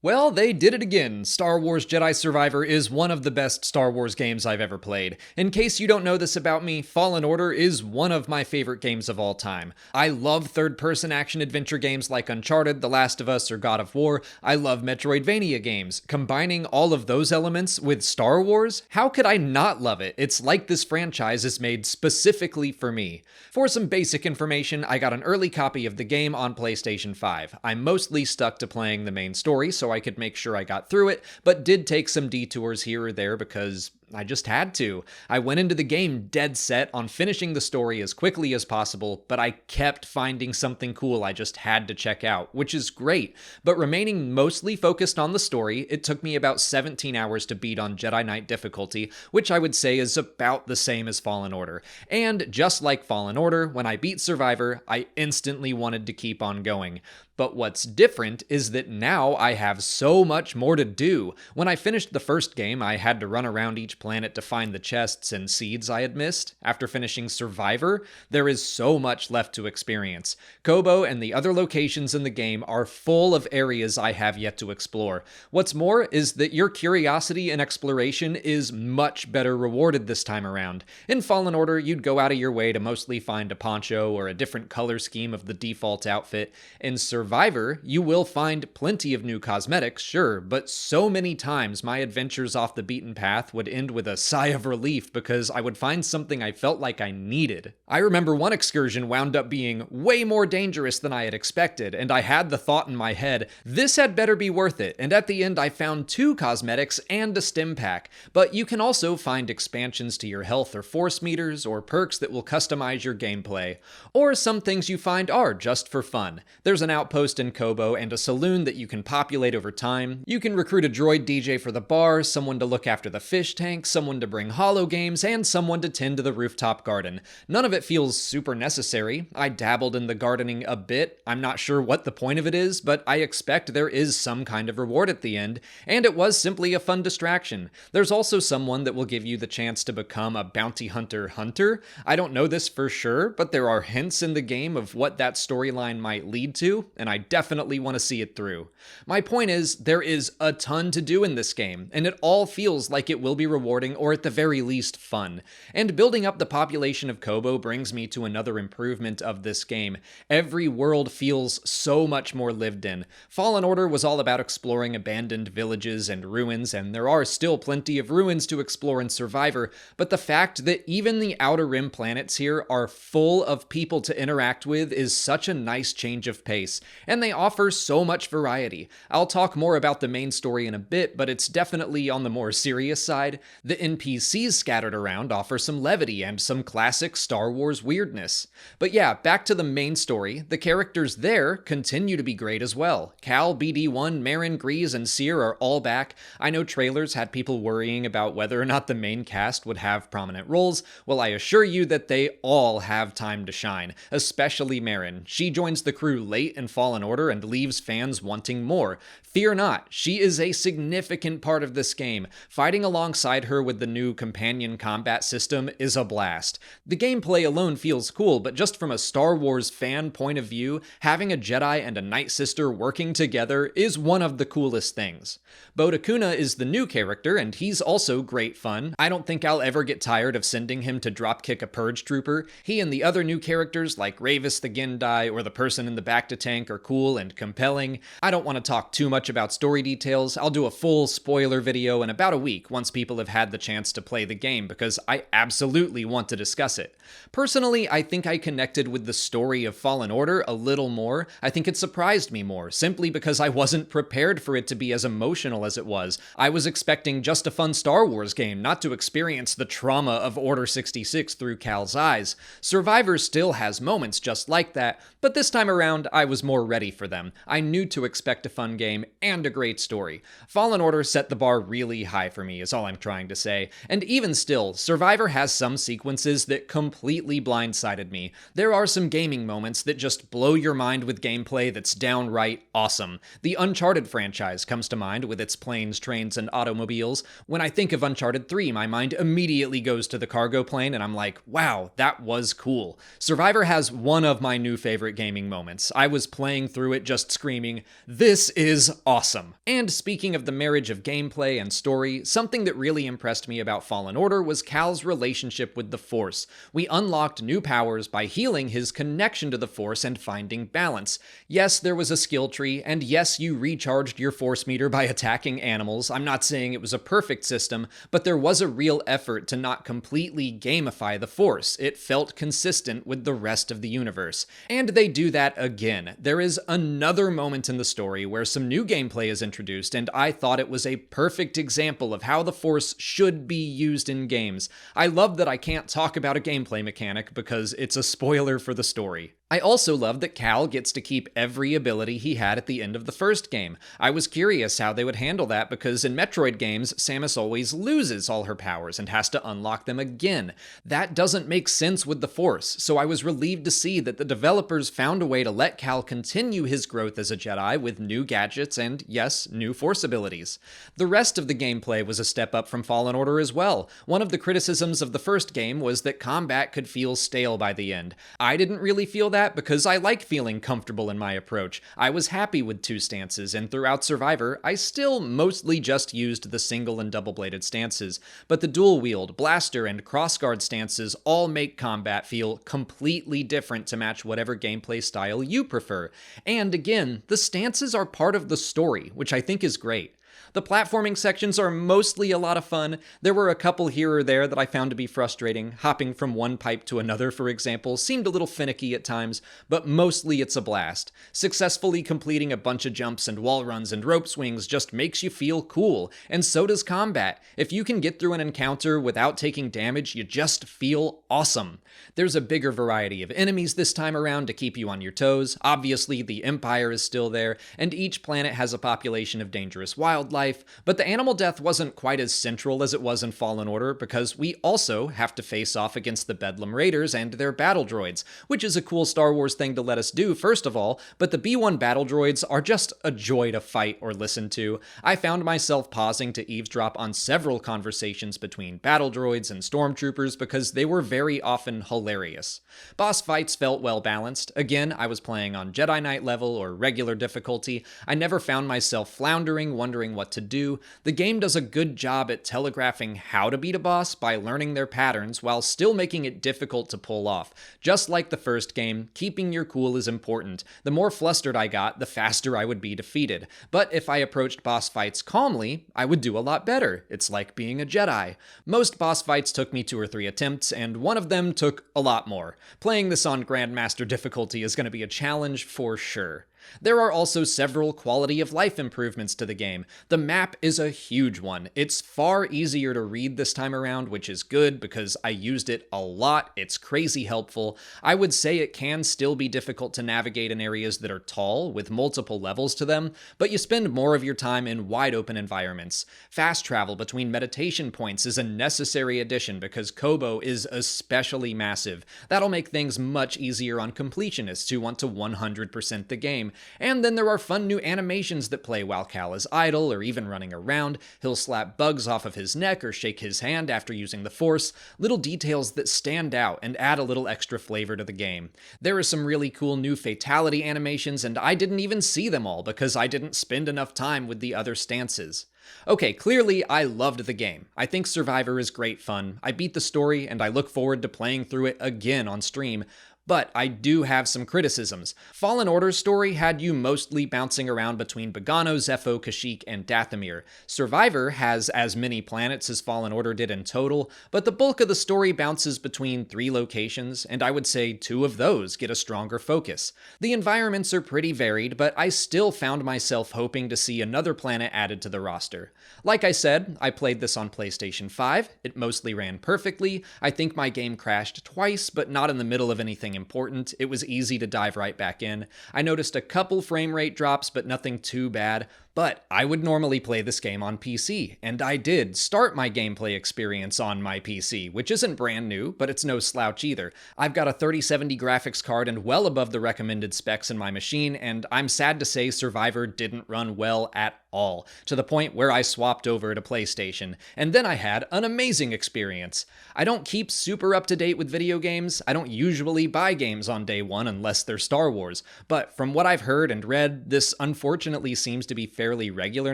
Well, they did it again. Star Wars Jedi Survivor is one of the best Star Wars games I've ever played. In case you don't know this about me, Fallen Order is one of my favorite games of all time. I love third-person action-adventure games like Uncharted, The Last of Us, or God of War. I love Metroidvania games. Combining all of those elements with Star Wars, how could I not love it? It's like this franchise is made specifically for me. For some basic information, I got an early copy of the game on PlayStation 5. I mostly stuck to playing the main story, so I could make sure I got through it, but did take some detours here or there because I just had to. I went into the game dead set on finishing the story as quickly as possible, but I kept finding something cool I just had to check out, which is great. But remaining mostly focused on the story, it took me about 17 hours to beat on Jedi Knight difficulty, which I would say is about the same as Fallen Order. And just like Fallen Order, when I beat Survivor, I instantly wanted to keep on going. But what's different is that now I have so much more to do. When I finished the first game, I had to run around each planet to find the chests and seeds I had missed. After finishing Survivor, there is so much left to experience. Koboh and the other locations in the game are full of areas I have yet to explore. What's more is that your curiosity and exploration is much better rewarded this time around. In Fallen Order, you'd go out of your way to mostly find a poncho or a different color scheme of the default outfit. In Survivor, you will find plenty of new cosmetics, sure, but so many times my adventures off the beaten path would end with a sigh of relief because I would find something I felt like I needed. I remember one excursion wound up being way more dangerous than I had expected, and I had the thought in my head, this had better be worth it, and at the end I found 2 cosmetics and a stim pack. But you can also find expansions to your health or force meters, or perks that will customize your gameplay. Or some things you find are just for fun. There's an outpost in Koboh and a saloon that you can populate over time. You can recruit a droid DJ for the bar, someone to look after the fish tank, someone to bring holo games, and someone to tend to the rooftop garden. None of it feels super necessary. I dabbled in the gardening a bit. I'm not sure what the point of it is, but I expect there is some kind of reward at the end, and it was simply a fun distraction. There's also someone that will give you the chance to become a bounty hunter. I don't know this for sure, but there are hints in the game of what that storyline might lead to, and I definitely want to see it through. My point is, there is a ton to do in this game, and it all feels like it will be rewarding or at the very least fun. And building up the population of Koboh brings me to another improvement of this game. Every world feels so much more lived in. Fallen Order was all about exploring abandoned villages and ruins, and there are still plenty of ruins to explore in Survivor, but the fact that even the Outer Rim planets here are full of people to interact with is such a nice change of pace, and they offer so much variety. I'll talk more about the main story in a bit, but it's definitely on the more serious side. The NPCs scattered around offer some levity and some classic Star Wars weirdness. But yeah, back to the main story, the characters there continue to be great as well. Cal, BD1, Marin, Grease, and Seer are all back. I know trailers had people worrying about whether or not the main cast would have prominent roles. Well, I assure you that they all have time to shine, especially Marin. She joins the crew late in Fallen Order and leaves fans wanting more. Fear not, she is a significant part of this game. Fighting alongside her with the new companion combat system is a blast. The gameplay alone feels cool, but just from a Star Wars fan point of view, having a Jedi and a Night Sister working together is one of the coolest things. Bode Akuna is the new character, and he's also great fun. I don't think I'll ever get tired of sending him to dropkick a Purge Trooper. He and the other new characters like Ravis the Gendai or the person in the Bacta tank are cool and compelling. I don't want to talk too much about story details. I'll do a full spoiler video in about a week once people have had the chance to play the game, because I absolutely want to discuss it. Personally, I think I connected with the story of Fallen Order a little more. I think it surprised me more, simply because I wasn't prepared for it to be as emotional as it was. I was expecting just a fun Star Wars game, not to experience the trauma of Order 66 through Cal's eyes. Survivor still has moments just like that, but this time around, I was more ready for them. I knew to expect a fun game and a great story. Fallen Order set the bar really high for me, is all I'm trying trying to say. And even still, Survivor has some sequences that completely blindsided me. There are some gaming moments that just blow your mind with gameplay that's downright awesome. The Uncharted franchise comes to mind with its planes, trains, and automobiles. When I think of Uncharted 3, my mind immediately goes to the cargo plane, and I'm like, wow, that was cool. Survivor has one of my new favorite gaming moments. I was playing through it just screaming, "This is awesome!" And speaking of the marriage of gameplay and story, something that really impressed me about Fallen Order was Cal's relationship with the Force. We unlocked new powers by healing his connection to the Force and finding balance. Yes, there was a skill tree, and yes, you recharged your Force meter by attacking animals. I'm not saying it was a perfect system, but there was a real effort to not completely gamify the Force. It felt consistent with the rest of the universe. And they do that again. There is another moment in the story where some new gameplay is introduced, and I thought it was a perfect example of how the Force should be used in games. I love that I can't talk about a gameplay mechanic because it's a spoiler for the story. I also love that Cal gets to keep every ability he had at the end of the first game. I was curious how they would handle that because in Metroid games, Samus always loses all her powers and has to unlock them again. That doesn't make sense with the Force, so I was relieved to see that the developers found a way to let Cal continue his growth as a Jedi with new gadgets and, yes, new Force abilities. The rest of the gameplay was a step up from Fallen Order as well. One of the criticisms of the first game was that combat could feel stale by the end. I didn't really feel that because I like feeling comfortable in my approach. I was happy with two stances, and throughout Survivor, I still mostly just used the single and double-bladed stances, but the dual-wield, blaster, and crossguard stances all make combat feel completely different to match whatever gameplay style you prefer. And again, the stances are part of the story, which I think is great. The platforming sections are mostly a lot of fun. There were a couple here or there that I found to be frustrating. Hopping from one pipe to another, for example, seemed a little finicky at times, but mostly it's a blast. Successfully completing a bunch of jumps and wall runs and rope swings just makes you feel cool, and so does combat. If you can get through an encounter without taking damage, you just feel awesome. There's a bigger variety of enemies this time around to keep you on your toes. Obviously, the Empire is still there, and each planet has a population of dangerous wildlife, but the animal death wasn't quite as central as it was in Fallen Order because we also have to face off against the Bedlam Raiders and their battle droids, which is a cool Star Wars thing to let us do, first of all, but the B-1 battle droids are just a joy to fight or listen to. I found myself pausing to eavesdrop on several conversations between battle droids and stormtroopers because they were very often hilarious. Boss fights felt well balanced. Again, I was playing on Jedi Knight level or regular difficulty. I never found myself floundering, wondering what to do. The game does a good job at telegraphing how to beat a boss by learning their patterns while still making it difficult to pull off. Just like the first game, keeping your cool is important. The more flustered I got, the faster I would be defeated. But if I approached boss fights calmly, I would do a lot better. It's like being a Jedi. Most boss fights took me 2 or 3 attempts, and one of them took a lot more. Playing this on Grandmaster difficulty is going to be a challenge for sure. There are also several quality of life improvements to the game. The map is a huge one. It's far easier to read this time around, which is good because I used it a lot. It's crazy helpful. I would say it can still be difficult to navigate in areas that are tall with multiple levels to them, but you spend more of your time in wide open environments. Fast travel between meditation points is a necessary addition because Kobo is especially massive. That'll make things much easier on completionists who want to 100% the game. And then there are fun new animations that play while Cal is idle or even running around. He'll slap bugs off of his neck or shake his hand after using the Force, little details that stand out and add a little extra flavor to the game. There are some really cool new Fatality animations, and I didn't even see them all because I didn't spend enough time with the other stances. Okay, clearly I loved the game. I think Survivor is great fun. I beat the story, and I look forward to playing through it again on stream. But I do have some criticisms. Fallen Order's story had you mostly bouncing around between Bogano, Zepho, Kashyyyk, and Dathomir. Survivor has as many planets as Fallen Order did in total, but the bulk of the story bounces between 3 locations, and I would say 2 of those get a stronger focus. The environments are pretty varied, but I still found myself hoping to see another planet added to the roster. Like I said, I played this on PlayStation 5. It mostly ran perfectly. I think my game crashed twice, but not in the middle of anything important. It was easy to dive right back in. I noticed a couple frame rate drops, but nothing too bad. But I would normally play this game on PC, and I did start my gameplay experience on my PC, which isn't brand new, but it's no slouch either. I've got a 3070 graphics card and well above the recommended specs in my machine, and I'm sad to say Survivor didn't run well at all, to the point where I swapped over to PlayStation, and then I had an amazing experience. I don't keep super up to date with video games. I don't usually buy games on day one unless they're Star Wars, but from what I've heard and read, this unfortunately seems to be fairly regular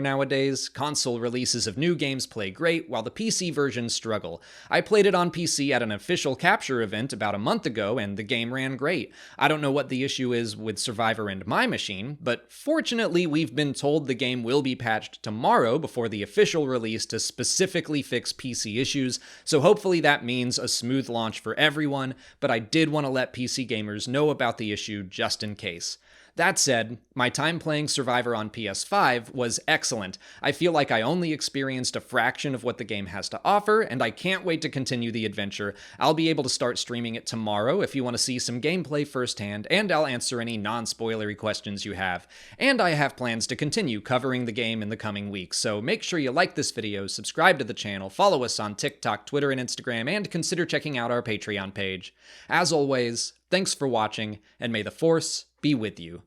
nowadays. Console releases of new games play great, while the PC versions struggle. I played it on PC at an official capture event about a month ago, and the game ran great. I don't know what the issue is with Survivor and my machine, but fortunately we've been told the game will be patched tomorrow before the official release to specifically fix PC issues, so hopefully that means a smooth launch for everyone, but I did want to let PC gamers know about the issue just in case. That said, my time playing Survivor on PS5 was excellent. I feel like I only experienced a fraction of what the game has to offer, and I can't wait to continue the adventure. I'll be able to start streaming it tomorrow if you want to see some gameplay firsthand, and I'll answer any non-spoilery questions you have. And I have plans to continue covering the game in the coming weeks, so make sure you like this video, subscribe to the channel, follow us on TikTok, Twitter, and Instagram, and consider checking out our Patreon page. As always, thanks for watching, and may the Force be with you.